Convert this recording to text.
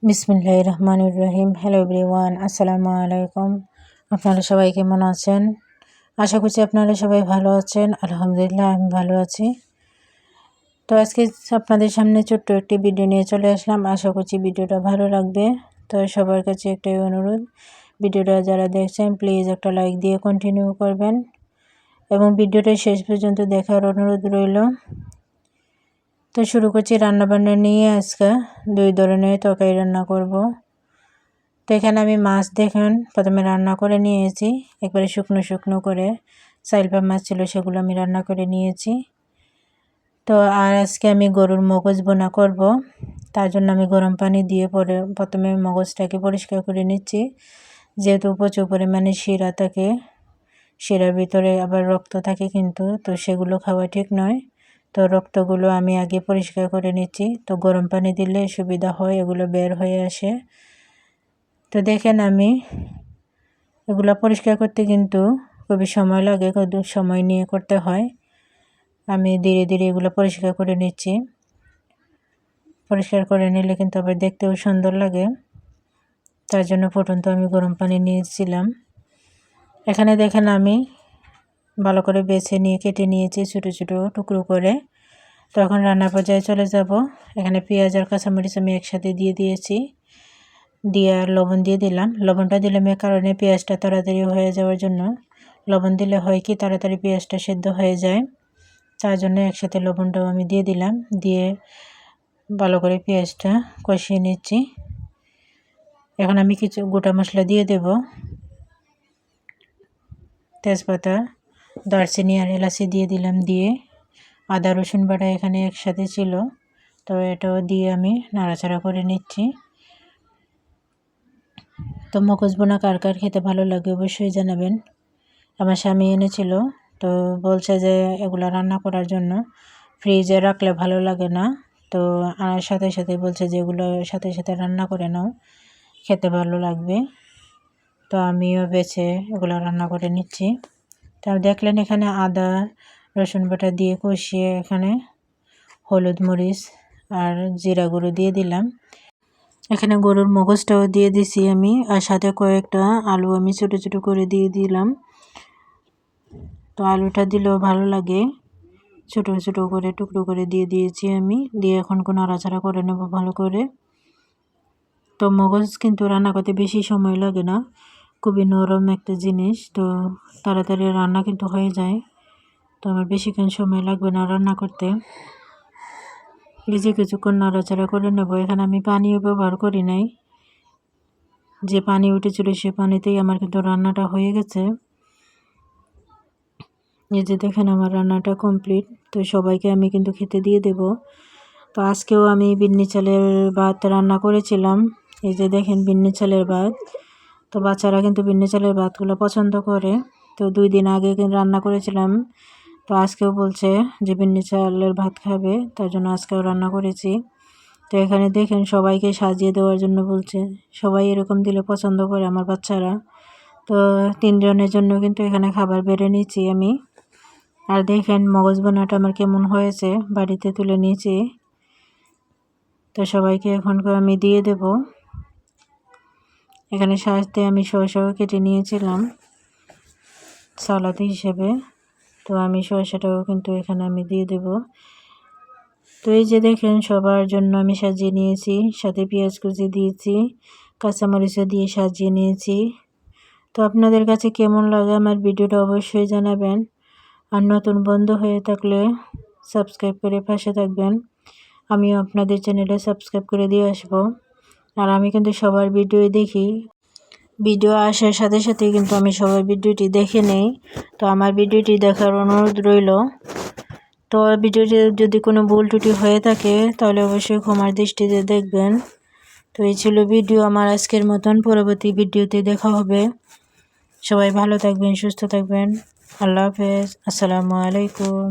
বিসমিল্লাহির রহমানির রহিম। Hello everyone, আসসালামু আলাইকুম। আপনারা সবাই কেমন আছেন? আশা করছি আপনারা সবাই ভালো আছেন। আলহামদুলিল্লাহ আমি ভালো আছি। তো আজকে আপনাদের সামনে ছোট্ট একটি ভিডিও নিয়ে চলে আসলাম। আশা করছি ভিডিওটা ভালো লাগবে। তো সবার কাছে একটাই অনুরোধ, ভিডিওটা যারা দেখছেন প্লিজ একটা লাইক দিয়ে কন্টিনিউ করবেন এবং ভিডিওটা শেষ পর্যন্ত দেখার অনুরোধ রইল। তো শুরু করছি রান্নাবান্না নিয়ে। আজকে 2 ধরনের তরকারি রান্না করব। তো এখানে আমি মাছ দেখেন প্রথমে রান্না করে নিয়েছি, একবারে শুকনো শুকনো করে। সাইলপা মাছ ছিল, সেগুলো আমি রান্না করে নিয়েছি। তো আর আজকে আমি গরুর মগজ বোনা করব। তার জন্য আমি গরম পানি দিয়ে প্রথমে মগজটাকে পরিষ্কার করে নিচ্ছি, যেহেতু প্রচুর পরিমাণে শিরা থাকে, শিরার ভিতরে আবার রক্ত থাকে কিন্তু, তো সেগুলো খাওয়া ঠিক নয়। তো রক্তগুলো আমি আগে পরিষ্কার করে নিচ্ছি। তো গরম পানি দিলে সুবিধা হয়, এগুলো বের হয়ে আসে। তো দেখেন আমি এগুলো পরিষ্কার করতে কিন্তু খুবই সময় লাগে, সময় নিয়ে করতে হয়। আমি ধীরে ধীরে এগুলো পরিষ্কার করে নিচ্ছি। পরিষ্কার করে নিলে কিন্তু আবার দেখতেও সুন্দর লাগে, তার জন্য ফুটন্ত আমি গরম পানি নিয়েছিলাম। এখানে দেখেন আমি ভালো করে বেছে নিয়ে কেটে নিয়েছি ছোটো ছোটো টুকরো করে। তখন রান্নার পর্যায়ে চলে যাব। এখানে পেঁয়াজ আর কাঁচামরিচ আমি একসাথে দিয়ে দিয়েছি, দিয়ে আর লবণ দিয়ে দিলাম। লবণটা দিলাম এর কারণে পেঁয়াজটা তাড়াতাড়ি হয়ে যাওয়ার জন্য। লবণ দিলে হয় কি তাড়াতাড়ি পেঁয়াজটা সেদ্ধ হয়ে যায়, তার জন্য একসাথে লবণটাও আমি দিয়ে দিলাম। দিয়ে ভালো করে পেঁয়াজটা কষিয়ে নিচ্ছি। এখন আমি কিছু গোটা মশলা দিয়ে দেব, তেজপাতা, দারচিনি আর এলাচি দিয়ে দিলাম। দিয়ে আদা রসুন বাটা এখানে একসাথে ছিল, তো এটাও দিয়ে আমি নাড়াচাড়া করে নিচ্ছি। তো মগজ বোনা কার কার খেতে ভালো লাগে অবশ্যই জানাবেন। আমার স্বামী এনেছিল, তো বলছে যে এগুলো রান্না করার জন্য, ফ্রিজে রাখলে ভালো লাগে না। তো আর সাথে সাথে বলছে যে এগুলো সাথে সাথে রান্না করে নাও, খেতে ভালো লাগবে। তো আমিও বেছে এগুলো রান্না করে নিচ্ছি। তো দেখলেন এখানে আদা রসুন বাটা দিয়ে কষিয়ে এখানে হলুদ মরিচ আর জিরা গুঁড়ো দিয়ে দিলাম। এখানে গরুর মগজটাও দিয়ে দিছি আমি, আর সাথে কয়েকটা আলু আমি ছোটো ছোটো করে দিয়ে দিলাম। তো আলুটা দিলেও ভালো লাগে, ছোটো ছোটো করে টুকরো করে দিয়ে দিয়েছি আমি। দিয়ে এখন নাড়াচাড়া করে নেব ভালো করে। তো মগজ কিন্তু রান্না করতে বেশি সময় লাগে না, খুবই নরম একটা জিনিস, তো তাড়াতাড়ি রান্না কিন্তু হয়ে যায়। তো আমার বেশিক্ষণ সময় লাগবে না রান্না করতে। এই যে কিছুক্ষণ নাড়াচাড়া করে নেব। এখানে আমি পানিও ব্যবহার করি নাই, যে পানি উঠেছিল সে পানিতেই আমার কিন্তু রান্নাটা হয়ে গেছে। এই যে দেখেন আমার রান্নাটা কমপ্লিট। তো সবাইকে আমি কিন্তু খেতে দিয়ে দেব। তো আজকেও আমি বিন্নি চালের ভাত রান্না করেছিলাম। এই যে দেখেন বিন্নি চালের ভাত। তো বাচ্চারা কিন্তু বিন্নি চালের ভাতগুলো পছন্দ করে। তো 2 দিন আগে কিন্তু রান্না করেছিলাম, তো আজকেও বলছে যে বিন্নি চালের ভাত খাবে, তার জন্য আজকেও রান্না করেছি। তো এখানে দেখেন সবাইকে সাজিয়ে দেওয়ার জন্য বলছে, সবাই এরকম দিলে পছন্দ করে আমার বাচ্চারা। তো 3 জনের জন্য কিন্তু এখানে খাবার বেড়ে নিয়েছি আমি। আর দেখেন মগজ বোনাটা আমার কেমন হয়েছে, বাড়িতে তুলে নিয়েছি। তো সবাইকে এখন আমি দিয়ে দেব। এখানে সাথে আমি শসাও কেটে নিয়েছিলাম সালাদ হিসেবে, তো আমি শসাটাও কিন্তু এখানে আমি দিয়ে দেব। তো এই যে দেখেন সবার জন্য আমি সাজিয়ে নিয়েছি, সাথে পেঁয়াজ কুচি দিয়েছি, কাঁচামরিচও দিয়ে সাজিয়ে নিয়েছি। তো আপনাদের কাছে কেমন লাগে আমার ভিডিওটা অবশ্যই জানাবেন। আর নতুন বন্ধু হয়ে থাকলে সাবস্ক্রাইব করে পাশে থাকবেন। আমিও আপনাদের চ্যানেলে সাবস্ক্রাইব করে দিয়ে আসবো। আর আমি কিন্তু সবার ভিডিওই দেখি, ভিডিও আসার সাথে সাথে কিন্তু আমি সবার ভিডিওটি দেখে নেই। তো আমার ভিডিওটি দেখার অনুরোধ রইল। তো ভিডিওটি যদি কোনো ভুল ত্রুটি হয়ে থাকে তাহলে অবশ্যই ক্ষমার দৃষ্টিতে দেখবেন। তো এই ছিল ভিডিও আমার আজকের মতন। পরবর্তী ভিডিওতে দেখা হবে। সবাই ভালো থাকবেন, সুস্থ থাকবেন। আল্লাহ হাফেজ, আসসালামু আলাইকুম।